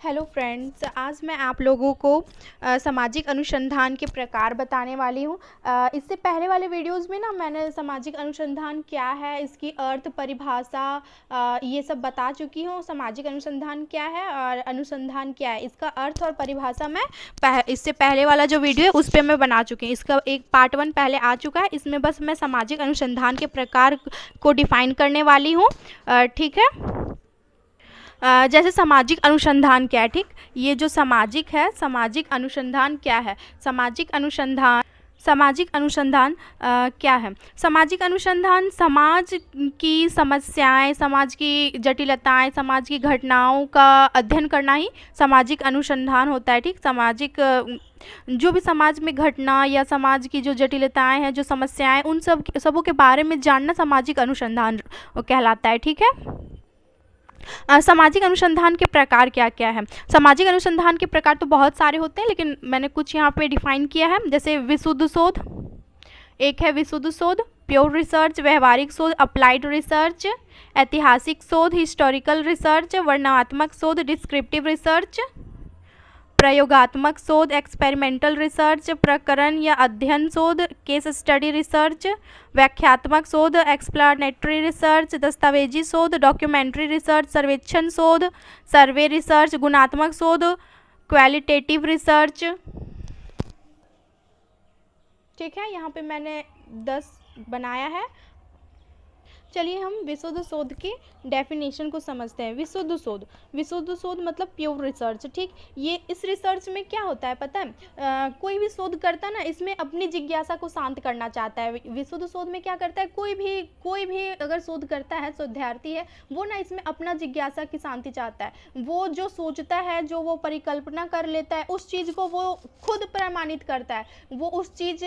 Hello friends, आज मैं आप लोगों को सामाजिक अनुसंधान के प्रकार बताने वाली हूँ। इससे पहले वाले वीडियोस में ना मैंने सामाजिक अनुसंधान क्या है, इसकी अर्थ, परिभाषा, ये सब बता चुकी हूँ। सामाजिक अनुसंधान क्या है और अनुसंधान क्या है, इसका अर्थ और परिभाषा मैं इससे पहले वाला जो वीडियो है उस पर मैं बना चुकी हूँ। इसका एक पार्ट 1 पहले आ चुका है। इसमें बस मैं सामाजिक अनुसंधान के प्रकार को डिफाइन करने वाली हूँ। ठीक है। जैसे सामाजिक अनुसंधान क्या है, ठीक, ये जो सामाजिक है, सामाजिक अनुसंधान क्या है, सामाजिक अनुसंधान क्या है। सामाजिक अनुसंधान समाज की समस्याएं, समाज की जटिलताएं, समाज की घटनाओं का अध्ययन करना ही सामाजिक अनुसंधान होता है। ठीक, सामाजिक जो भी समाज में घटना या समाज की जो जटिलताएं हैं, जो समस्याएं, उन सबों के बारे में जानना सामाजिक अनुसंधान कहलाता है। ठीक है। सामाजिक अनुसंधान के प्रकार क्या क्या है। सामाजिक अनुसंधान के प्रकार तो बहुत सारे होते हैं, लेकिन मैंने कुछ यहाँ पे डिफाइन किया है। जैसे विशुद्ध शोध, एक है विशुद्ध शोध, प्योर रिसर्च, व्यवहारिक शोध, अप्लाइड रिसर्च, ऐतिहासिक शोध, हिस्टोरिकल रिसर्च, वर्णनात्मक शोध, डिस्क्रिप्टिव रिसर्च, प्रयोगात्मक शोध, एक्सपेरिमेंटल रिसर्च, प्रकरण या अध्ययन शोध, केस स्टडी रिसर्च, व्याख्यात्मक शोध, एक्सप्लेनेटरी रिसर्च, दस्तावेजी शोध, डॉक्यूमेंट्री रिसर्च, सर्वेक्षण शोध, सर्वे रिसर्च, गुणात्मक शोध, क्वालिटेटिव रिसर्च। ठीक है, यहाँ पे मैंने 10 बनाया है। चलिए हम विशुद्ध शोध की डेफिनेशन को समझते हैं। विशुद्ध शोध, विशुद्ध शोध मतलब प्योर रिसर्च। ठीक, ये इस रिसर्च में क्या होता है पता है, कोई भी शोध करता ना, इसमें अपनी जिज्ञासा को शांत करना चाहता है। विशुद्ध शोध में क्या करता है, कोई भी अगर शोध करता है, शोधार्थी है, वो ना इसमें अपना जिज्ञासा की शांति चाहता है। वो जो सोचता है, जो वो परिकल्पना कर लेता है, उस चीज़ को वो खुद प्रमाणित करता है। वो उस चीज़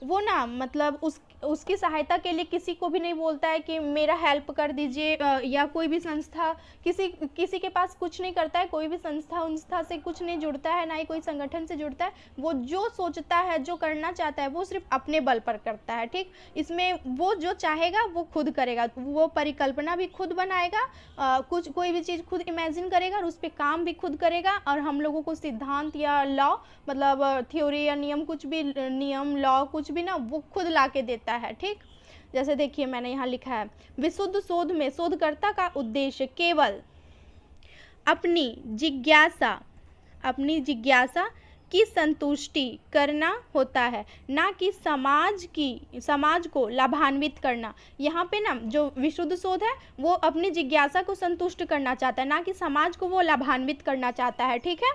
वो ना मतलब उसकी सहायता के लिए किसी को भी नहीं बोलता है कि मेरा हेल्प कर दीजिए, या कोई भी संस्था किसी के पास कुछ नहीं करता है। कोई भी संस्था से कुछ नहीं जुड़ता है, ना ही कोई संगठन से जुड़ता है। वो जो सोचता है, जो करना चाहता है, वो सिर्फ अपने बल पर करता है। ठीक, इसमें वो जो चाहेगा वो खुद करेगा। वो परिकल्पना भी खुद बनाएगा, कोई भी चीज़ खुद इमेजिन करेगा और उस पर काम भी खुद करेगा। और हम लोगों को सिद्धांत या लॉ, मतलब थ्योरी या नियम, कुछ भी नियम, लॉ, कुछ भी ना, वो खुद ला के देता है। ठीक, जैसे देखिए मैंने यहाँ लिखा है, विशुद्ध शोध में शोधकर्ता का उद्देश्य केवल अपनी जिज्ञासा की संतुष्टि करना होता है, ना कि समाज को लाभान्वित करना। यहाँ पे ना जो विशुद्ध शोध है वो अपनी जिज्ञासा को संतुष्ट करना चाहता है, ना कि समाज को वो लाभान्वित करना चाहता है। ठीक है।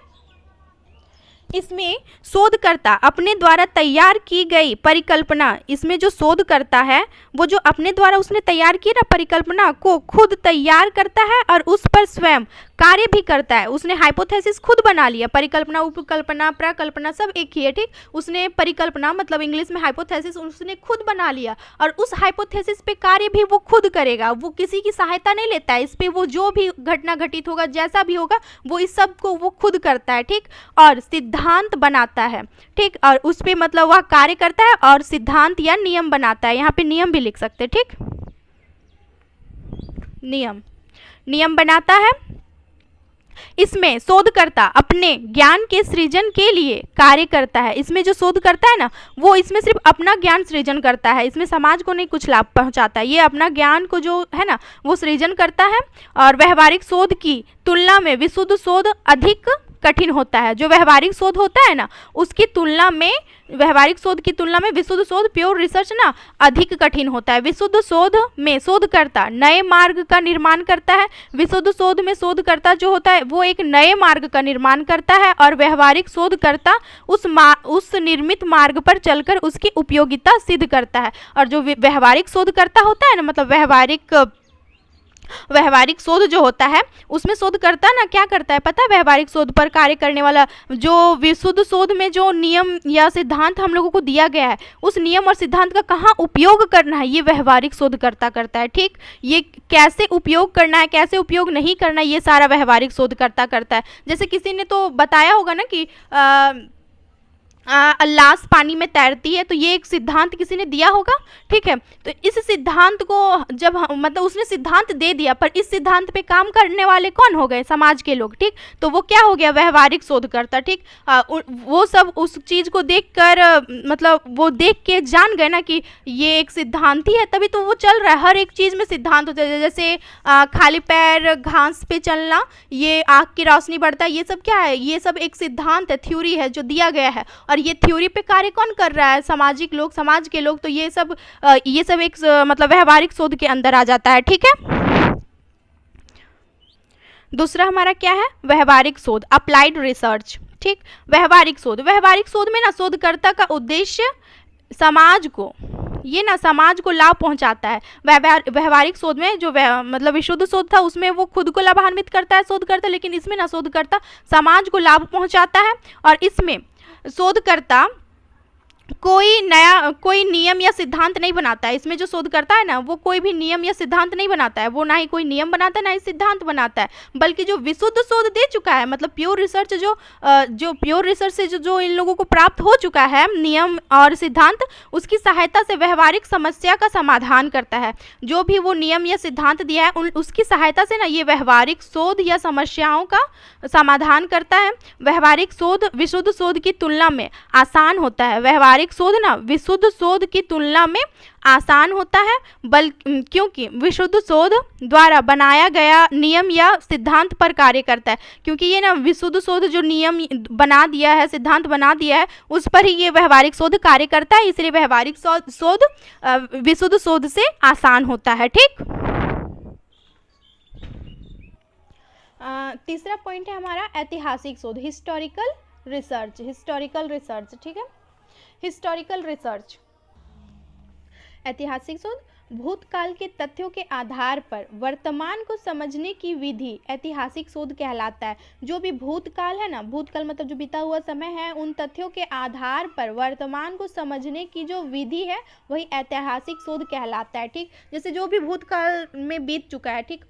इसमें शोधकर्ता अपने द्वारा तैयार की गई परिकल्पना, इसमें जो शोध करता है वो जो अपने द्वारा उसने तैयार की ना परिकल्पना को खुद तैयार करता है और उस पर स्वयं कार्य भी करता है। उसने हाइपोथेसिस खुद बना लिया, परिकल्पना, उपकल्पना, प्रकल्पना सब एक ही है। ठीक, उसने परिकल्पना मतलब इंग्लिश में हाइपोथेसिस उसने खुद बना लिया और उस हाइपोथेसिस पे कार्य भी वो खुद करेगा। वो किसी की सहायता नहीं लेता है। इस पे वो जो भी घटना घटित होगा, जैसा भी होगा, वो इस सब को वो खुद करता है। ठीक, और सिद्धांत बनाता है। ठीक, और उस पे मतलब वह कार्य करता है और सिद्धांत या नियम बनाता है। यहाँ पे नियम भी लिख सकते हैं। ठीक, नियम बनाता है। इसमें शोधकर्ता अपने ज्ञान के सृजन के लिए कार्य करता है। इसमें जो शोध करता है ना, वो इसमें सिर्फ अपना ज्ञान सृजन करता है, इसमें समाज को नहीं कुछ लाभ पहुंचाता है। ये अपना ज्ञान को जो है ना वो सृजन करता है। और व्यवहारिक शोध की तुलना में विशुद्ध शोध अधिक कठिन होता है। जो व्यवहारिक शोध होता है ना, उसकी तुलना में, व्यवहारिक शोध की तुलना में विशुद्ध शोध, प्योर रिसर्च ना, अधिक कठिन होता है। विशुद्ध शोध में शोधकर्ता नए मार्ग का निर्माण करता है। विशुद्ध शोध में शोधकर्ता जो होता है वो एक नए मार्ग का निर्माण करता है और व्यवहारिक शोधकर्ता उस निर्मित मार्ग पर चलकर उसकी उपयोगिता सिद्ध करता है। और जो व्यवहारिक शोधकर्ता होता है ना, मतलब व्यवहारिक शोध जो होता है उसमें शोधकर्ता ना क्या करता है पता है, व्यवहारिक शोध पर कार्य करने वाला, जो विशुद्ध शोध में जो नियम या सिद्धांत हम लोगों को दिया गया है, उस नियम और सिद्धांत का कहाँ उपयोग करना है, ये व्यवहारिक शोधकर्ता करता है। ठीक, ये कैसे उपयोग करना है, कैसे उपयोग नहीं करना है, ये सारा व्यवहारिक शोधकर्ता करता है। जैसे किसी ने तो बताया होगा ना कि लाश पानी में तैरती है, तो ये एक सिद्धांत किसी ने दिया होगा, ठीक है। तो इस सिद्धांत को जब मतलब उसने सिद्धांत दे दिया, पर इस सिद्धांत पे काम करने वाले कौन हो गए? समाज के लोग, ठीक। तो वो क्या हो गया? व्यवहारिक शोधकर्ता, ठीक। वो सब उस चीज़ को देखकर मतलब वो देख के जान गए ना कि ये एक सिद्धांत ही है, तभी तो वो चल रहा है। हर एक चीज़ में सिद्धांत होता है, जैसे खाली पैर घास पे चलना, ये आँख की रोशनी बढ़ता है, ये सब क्या है? ये सब एक सिद्धांत है, थ्योरी है जो दिया गया है। और ये थ्योरी पे कार्य कौन कर रहा है? सामाजिक लोग, समाज के लोग। तो ये सब एक मतलब व्यवहारिक शोध के अंदर आ जाता है, ठीक है। दूसरा हमारा क्या है? व्यवहारिक शोध, अप्लाइड रिसर्च, ठीक। व्यवहारिक शोध में ना शोधकर्ता का उद्देश्य समाज को, ये ना समाज को लाभ पहुंचाता है। व्यवहारिक शोध में जो मतलब विशुद्ध शोध था उसमें वो खुद को लाभान्वित करता है शोधकर्ता, लेकिन इसमें ना शोधकर्ता समाज को लाभ पहुंचाता है। और इसमें शोधकर्ता कोई नियम या सिद्धांत नहीं बनाता है। इसमें जो शोधकर्ता है ना, वो कोई भी नियम या सिद्धांत नहीं बनाता है। वो ना ही कोई नियम बनाता है, ना ही सिद्धांत बनाता है, बल्कि जो विशुद्ध शोध दे चुका है, मतलब प्योर रिसर्च, जो प्योर रिसर्च से जो इन लोगों को प्राप्त हो चुका है नियम और सिद्धांत, उसकी सहायता से व्यवहारिक समस्या का समाधान करता है। जो भी वो नियम या सिद्धांत दिया है उसकी सहायता से ना ये व्यवहारिक शोध या समस्याओं का समाधान करता है। व्यवहारिक शोध विशुद्ध शोध की तुलना में आसान होता है। व्यवहारिक शोध ना विशुद्ध शोध की तुलना में आसान होता है, क्योंकि विशुद्ध शोध द्वारा बनाया गया नियम या सिद्धांत पर कार्य करता है। क्योंकि ये ना विशुद्ध शोध जो नियम बना दिया है, सिद्धांत बना दिया है, उस पर ही ये व्यवहारिक शोध कार्य करता है। इसलिए व्यवहारिक शोध विशुद्ध शोध से आसान होता है, ठीक। तीसरा पॉइंट है हमारा ऐतिहासिक शोध, हिस्टोरिकल रिसर्च, ठीक है। हिस्टोरिकल रिसर्च, ऐतिहासिक शोध भूतकाल के तथ्यों के आधार पर वर्तमान को समझने की विधि ऐतिहासिक शोध कहलाता है। जो भी भूतकाल है ना, भूतकाल मतलब जो बीता हुआ समय है, उन तथ्यों के आधार पर वर्तमान को समझने की जो विधि है वही ऐतिहासिक शोध कहलाता है, ठीक। जैसे जो भी भूतकाल में बीत चुका है, ठीक,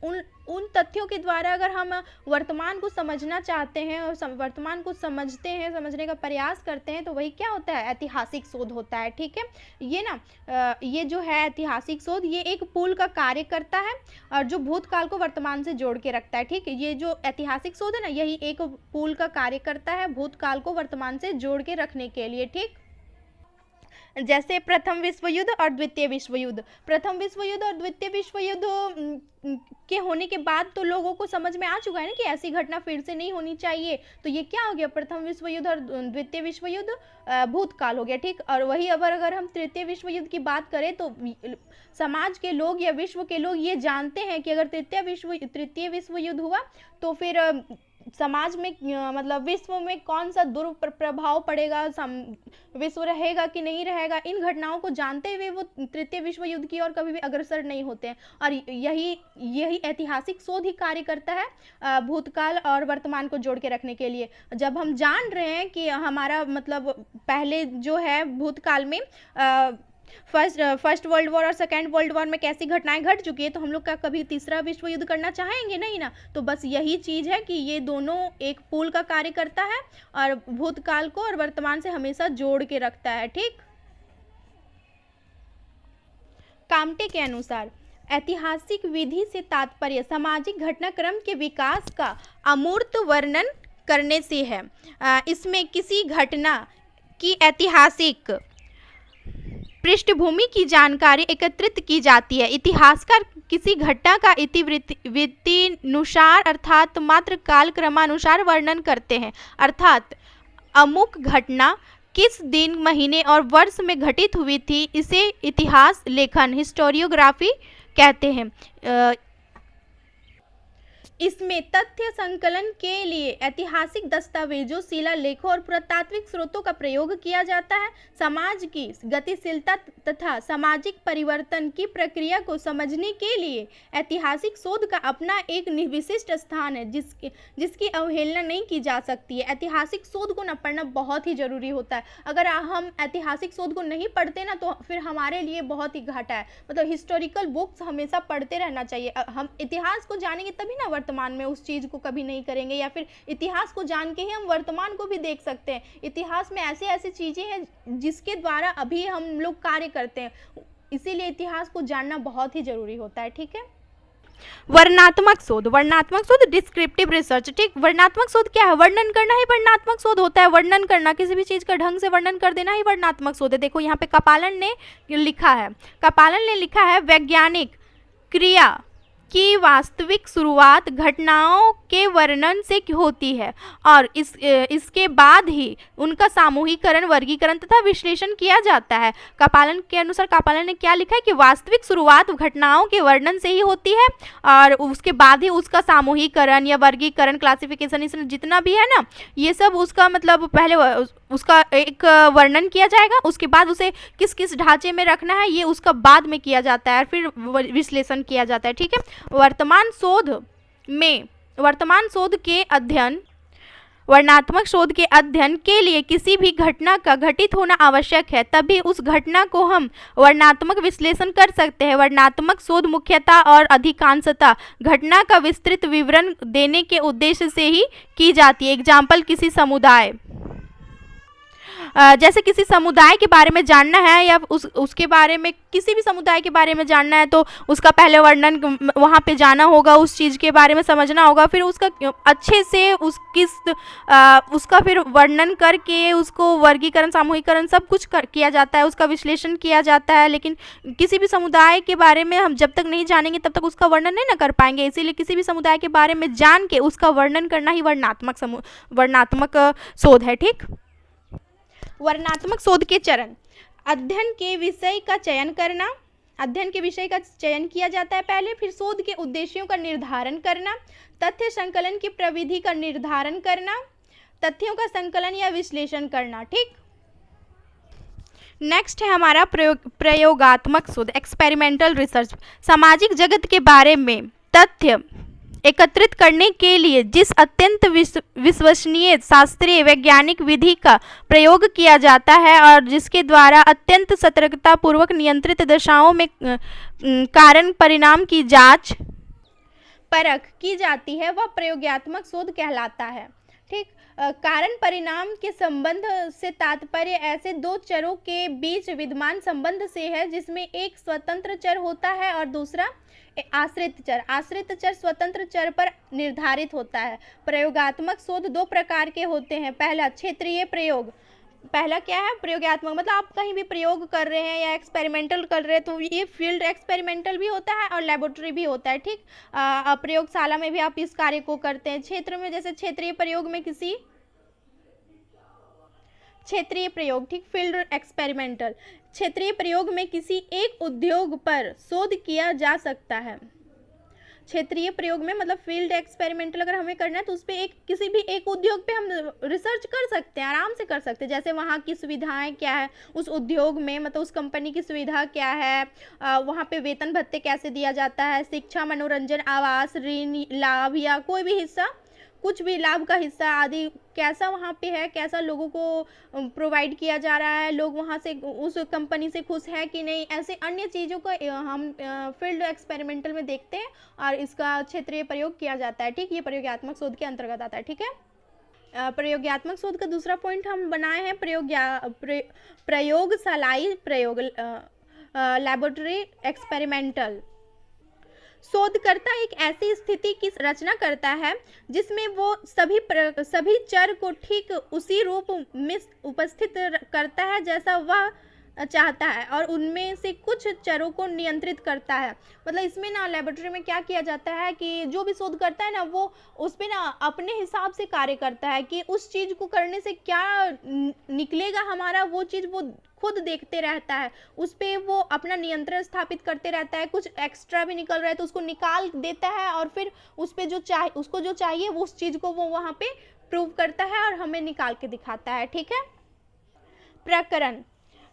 उन तथ्यों के द्वारा अगर हम वर्तमान को समझना चाहते हैं और वर्तमान को समझते हैं, समझने का प्रयास करते हैं, तो वही क्या होता है? ऐतिहासिक शोध होता है, ठीक है। ये ना ये जो है ऐतिहासिक शोध, ये एक पुल का कार्य करता है और जो भूतकाल को वर्तमान से जोड़ के रखता है, ठीक। ये जो ऐतिहासिक शोध है ना, यही एक पुल का कार्य करता है भूतकाल को वर्तमान से जोड़ के रखने के लिए, ठीक। जैसे प्रथम विश्व युद्ध और द्वितीय विश्व युद्ध। प्रथम विश्व युद्ध और द्वितीय विश्व युद्ध के होने के बाद तो लोगों को समझ में आ चुका है ना कि ऐसी घटना फिर से नहीं होनी चाहिए। तो ये क्या हो गया? प्रथम विश्व युद्ध और द्वितीय विश्व युद्ध भूतकाल हो गया, ठीक। और वही अगर हम तृतीय विश्व युद्ध की बात करें तो समाज के लोग या विश्व के लोग ये जानते हैं कि अगर तृतीय विश्व युद्ध हुआ तो फिर समाज में मतलब विश्व में कौन सा दुष्प्रभाव पड़ेगा, विश्व रहेगा कि नहीं रहेगा, इन घटनाओं को जानते हुए वो तृतीय विश्व युद्ध की ओर कभी भी अग्रसर नहीं होते हैं। और यही ऐतिहासिक शोध ही कार्य करता है भूतकाल और वर्तमान को जोड़ के रखने के लिए। जब हम जान रहे हैं कि हमारा मतलब पहले जो है भूतकाल में फर्स्ट वर्ल्ड वॉर और सेकेंड वर्ल्ड वॉर में कैसी घटनाएं घट चुकी है, तो हम लोग का कभी तीसरा विश्व युद्ध करना चाहेंगे नहीं ना। तो बस यही चीज़ है कि ये दोनों एक पुल का कार्य करता है और भूतकाल को और वर्तमान से हमेशा जोड़ के रखता है, ठीक। काम्टे के अनुसार ऐतिहासिक विधि से तात्पर्य सामाजिक घटनाक्रम के विकास का अमूर्त वर्णन करने से है। इसमें किसी घटना की ऐतिहासिक पृष्ठभूमि की जानकारी एकत्रित की जाती है। इतिहासकार किसी घटना का इतिवृत्तिनुसार अर्थात मात्र काल क्रमानुसार वर्णन करते हैं। अर्थात अमुक घटना किस दिन, महीने और वर्ष में घटित हुई थी, इसे इतिहास लेखन हिस्टोरियोग्राफी कहते हैं। इसमें तथ्य संकलन के लिए ऐतिहासिक दस्तावेजों, शिलालेखों और पुरातात्विक स्रोतों का प्रयोग किया जाता है। समाज की गतिशीलता तथा सामाजिक परिवर्तन की प्रक्रिया को समझने के लिए ऐतिहासिक शोध का अपना एक विशिष्ट स्थान है, जिसकी अवहेलना नहीं की जा सकती है। ऐतिहासिक शोध को न पढ़ना बहुत ही जरूरी होता है। अगर हम ऐतिहासिक शोध को नहीं पढ़ते ना तो फिर हमारे लिए बहुत ही घाटा है। मतलब हिस्टोरिकल बुक्स हमेशा पढ़ते रहना चाहिए। हम इतिहास को जानेंगे तभी ना वर्तमान में उस चीज़ को कभी नहीं करेंगे, या फिर इतिहास को जान के ही हम वर्तमान को भी देख सकते हैं। इतिहास में ऐसे ऐसे चीज़ें हैं जिसके द्वारा अभी हम लोग कार्य करते हैं, इसीलिए इतिहास को जानना बहुत ही ज़रूरी होता है। ठीक है। वर्णनात्मक शोध, वर्णनात्मक शोध डिस्क्रिप्टिव रिसर्च। ठीक, वर्णनात्मक शोध क्या है? वर्णन करना ही वर्णनात्मक शोध होता है। वर्णन करना, किसी भी चीज़ का ढंग से वर्णन कर देना ही वर्णनात्मक शोध है। देखो यहाँ पे कपालन ने लिखा है, कपालन ने लिखा है वैज्ञानिक क्रिया की वास्तविक शुरुआत घटनाओं के वर्णन से होती है और इसके बाद ही उनका सामूहिकरण, वर्गीकरण तथा विश्लेषण किया जाता है। कपालन के अनुसार, कपालन ने क्या लिखा है कि वास्तविक शुरुआत घटनाओं के वर्णन से ही होती है और उसके बाद ही उसका सामूहिकरण या वर्गीकरण, क्लासिफिकेशन, इसमें जितना भी है ना, ये सब उसका मतलब पहले उसका एक वर्णन किया जाएगा, उसके बाद उसे किस किस ढांचे में रखना है ये उसका बाद में किया जाता है और फिर विश्लेषण किया जाता है। ठीक है। वर्तमान शोध के अध्ययन, वर्णनात्मक शोध के अध्ययन के लिए किसी भी घटना का घटित होना आवश्यक है, तभी उस घटना को हम वर्णनात्मक विश्लेषण कर सकते हैं। वर्णनात्मक शोध मुख्यतः और अधिकांशतः घटना का विस्तृत विवरण देने के उद्देश्य से ही की जाती है। एग्जाम्पल, किसी समुदाय, जैसे किसी समुदाय के बारे में जानना है या उसके बारे में, किसी भी समुदाय के बारे में जानना है तो उसका पहले वर्णन, वहाँ पे जाना होगा, उस चीज़ के बारे में समझना होगा, फिर उसका अच्छे से उसका फिर वर्णन करके उसको वर्गीकरण, सामूहिकरण सब कुछ किया जाता है, उसका विश्लेषण किया जाता है। लेकिन किसी भी समुदाय के बारे में हम जब तक नहीं जानेंगे तब तक उसका वर्णन नहीं ना कर पाएंगे, इसीलिए किसी भी समुदाय के बारे में जान के उसका वर्णन करना ही वर्णनात्मक शोध है। ठीक। वर्णनात्मक शोध के चरण, अध्ययन के विषय का चयन करना, अध्ययन के विषय का चयन किया जाता है पहले, फिर शोध के उद्देश्यों का निर्धारण करना, तथ्य संकलन की प्रविधि का निर्धारण करना, तथ्यों का संकलन या विश्लेषण करना। ठीक। नेक्स्ट है हमारा प्रयोगात्मक शोध, एक्सपेरिमेंटल रिसर्च। सामाजिक जगत के बारे में तथ्य एकत्रित करने के लिए जिस अत्यंत विश्वसनीय शास्त्रीय वैज्ञानिक विधि का प्रयोग किया जाता है और जिसके द्वारा अत्यंत सतर्कता पूर्वक नियंत्रित दशाओं में कारण परिणाम की जांच परख की जाती है, वह प्रयोगात्मक शोध कहलाता है। ठीक। कारण परिणाम के संबंध से तात्पर्य ऐसे दो चरों के बीच विद्यमान संबंध से है जिसमें एक स्वतंत्र चर होता है और दूसरा आश्रित चर। आश्रित चर स्वतंत्र चर पर निर्धारित होता है। प्रयोगात्मक शोध दो प्रकार के होते हैं। पहला क्षेत्रीय प्रयोग, पहला क्या है? प्रयोगात्मक, मतलब आप कहीं भी प्रयोग कर रहे हैं या एक्सपेरिमेंटल कर रहे हैं तो ये फील्ड एक्सपेरिमेंटल भी होता है और लेबोरेटरी भी होता है। ठीक। प्रयोगशाला में भी आप इस कार्य को करते हैं। क्षेत्र में जैसे क्षेत्रीय प्रयोग में किसी क्षेत्रीय प्रयोग, ठीक, फील्ड एक्सपेरिमेंटल, क्षेत्रीय प्रयोग में किसी एक उद्योग पर शोध किया जा सकता है। क्षेत्रीय प्रयोग में मतलब फील्ड एक्सपेरिमेंटल अगर हमें करना है तो उस पर किसी भी एक उद्योग पे हम रिसर्च कर सकते हैं, आराम से कर सकते हैं। जैसे वहाँ की सुविधाएं क्या है उस उद्योग में, मतलब उस कंपनी की सुविधा क्या है, वहाँ पे वेतन भत्ते कैसे दिया जाता है, शिक्षा, मनोरंजन, आवास, ऋण लाभ या कोई भी हिस्सा, कुछ भी लाभ का हिस्सा आदि कैसा वहाँ पे है, कैसा लोगों को प्रोवाइड किया जा रहा है, लोग वहाँ से उस कंपनी से खुश है कि नहीं, ऐसे अन्य चीज़ों को हम फील्ड एक्सपेरिमेंटल में देखते हैं और इसका क्षेत्रीय प्रयोग किया जाता है। ठीक। ये प्रयोगात्मक शोध के अंतर्गत आता है। ठीक है। प्रयोगात्मक शोध का दूसरा पॉइंट हम बनाए हैं प्रयोगशालाई प्रयोग, लैबोरेटरी एक्सपेरिमेंटल। शोधकर्ता एक ऐसी स्थिति की रचना करता है जिसमें वो सभी चर को ठीक उसी रूप में उपस्थित करता है जैसा वह चाहता है और उनमें से कुछ चरों को नियंत्रित करता है। मतलब इसमें ना लेबोरेटरी में क्या किया जाता है कि जो भी शोध करता है ना वो उस पर ना अपने हिसाब से कार्य करता है कि उस चीज़ को करने से क्या निकलेगा हमारा, वो चीज़ वो खुद देखते रहता है, उस पर वो अपना नियंत्रण स्थापित करते रहता है। कुछ एक्स्ट्रा भी निकल रहा है तो उसको निकाल देता है और फिर उस पर उसको जो चाहिए वो उस चीज़ को वो वहाँ पे प्रूव करता है और हमें निकाल के दिखाता है। ठीक है। प्रकरण,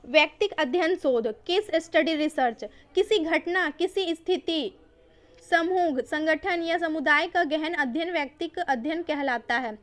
व्यक्तिगत अध्ययन शोध, केस स्टडी रिसर्च। किसी घटना, किसी स्थिति समूह, संगठन या समुदाय का गहन अध्ययन व्यक्तिक अध्ययन कहलाता है।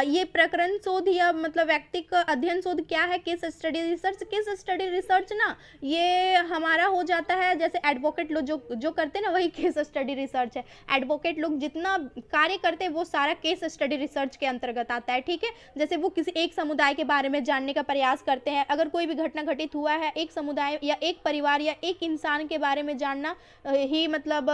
ये प्रकरण शोध या मतलब व्यक्तिक अध्ययन शोध क्या है? Case study research. Case study research ना ये हमारा हो जाता है, जैसे एडवोकेट लोग जो करते हैं ना, वही केस स्टडी रिसर्च है। एडवोकेट लोग जितना कार्य करते हैं वो सारा केस स्टडी रिसर्च के अंतर्गत आता है, ठीक है। जैसे वो किसी एक समुदाय के बारे में जानने का प्रयास करते हैं, अगर कोई भी घटना घटित हुआ है, एक समुदाय या एक परिवार या एक इंसान के बारे में जानना ही मतलब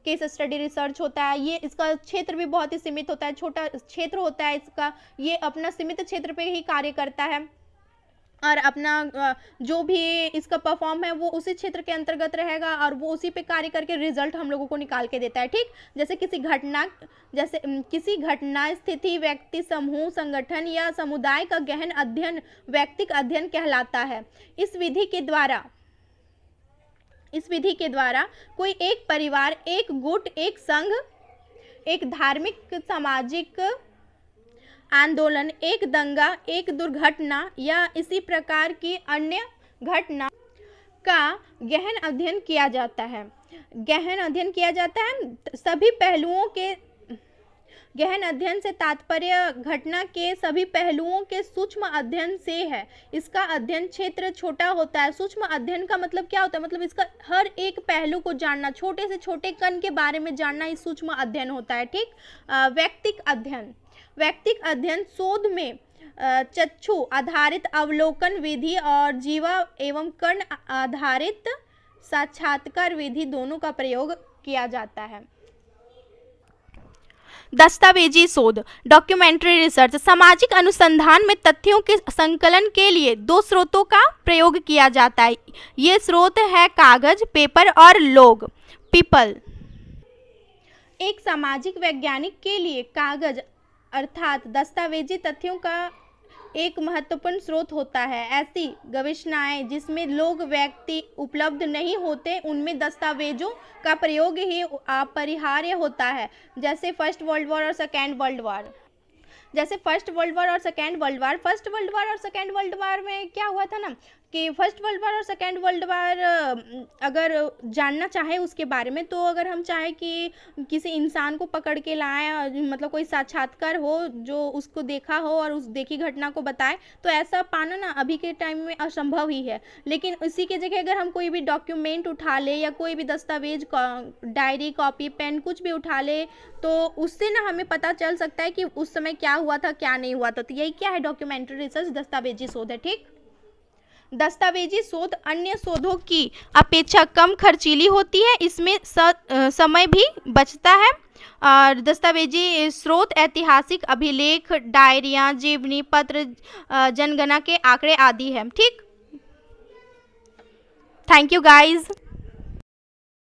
केस स्टडी रिसर्च होता है। ये इसका क्षेत्र भी बहुत ही सीमित होता है, छोटा क्षेत्र होता है इसका, ये अपना सीमित क्षेत्र पे ही कार्य करता है और अपना जो भी इसका परफॉर्म है वो उसी क्षेत्र के अंतर्गत रहेगा और वो उसी पे कार्य करके रिजल्ट हम लोगों को निकाल के देता है, ठीक। जैसे किसी घटना स्थिति व्यक्ति समूह संगठन या समुदाय का गहन अध्ययन व्यक्तिक अध्ययन कहलाता है। इस विधि के द्वारा कोई एक परिवार, एक गुट, एक संघ, एक धार्मिक सामाजिक आंदोलन, एक दंगा, एक दुर्घटना या इसी प्रकार की अन्य घटना का गहन अध्ययन किया जाता है। सभी पहलुओं के गहन अध्ययन से तात्पर्य घटना के सभी पहलुओं के सूक्ष्म अध्ययन से है। इसका अध्ययन क्षेत्र छोटा होता है। सूक्ष्म अध्ययन का मतलब क्या होता है? मतलब इसका हर एक पहलू को जानना, छोटे से छोटे कण के बारे में जानना ही सूक्ष्म अध्ययन होता है, ठीक। व्यक्तिक अध्ययन शोध में चक्षु आधारित अवलोकन विधि और जीवा एवं कण आधारित साक्षात्कार विधि दोनों का प्रयोग किया जाता है। दस्तावेजी शोध, डॉक्यूमेंट्री रिसर्च, सामाजिक अनुसंधान में तथ्यों के संकलन के लिए दो स्रोतों का प्रयोग किया जाता है। ये स्रोत है कागज, पेपर और लोग, पीपल। एक सामाजिक वैज्ञानिक के लिए कागज अर्थात दस्तावेजी तथ्यों का एक महत्वपूर्ण स्रोत होता है। ऐसी गवेषणाएं जिसमें लोग व्यक्ति उपलब्ध नहीं होते, उनमें दस्तावेजों का प्रयोग ही अपरिहार्य होता है। जैसे फर्स्ट वर्ल्ड वॉर और second world war. First world war और सेकेंड वर्ल्ड वॉर में क्या हुआ था ना कि फर्स्ट वर्ल्ड वॉर और सेकेंड वर्ल्ड वॉर अगर जानना चाहे उसके बारे में, तो अगर हम चाहे कि किसी इंसान को पकड़ के लाएं, मतलब कोई साक्षात्कार हो जो उसको देखा हो और उस देखी घटना को बताए, तो ऐसा पाना ना अभी के टाइम में असंभव ही है। लेकिन इसी के जगह अगर हम कोई भी डॉक्यूमेंट उठा ले या कोई भी दस्तावेज, डायरी, कॉपी, पेन कुछ भी उठा ले, तो उससे ना हमें पता चल सकता है कि उस समय क्या हुआ था, क्या नहीं हुआ था। तो यही क्या है? डॉक्यूमेंट्री रिसर्च, दस्तावेजी शोध है, ठीक। दस्तावेजी शोध अन्य शोधों की अपेक्षा कम खर्चीली होती है, इसमें समय भी बचता है। और दस्तावेजी स्रोत ऐतिहासिक अभिलेख, डायरियां, जीवनी पत्र, जनगणना के आंकड़े आदि है, ठीक। Thank you guys.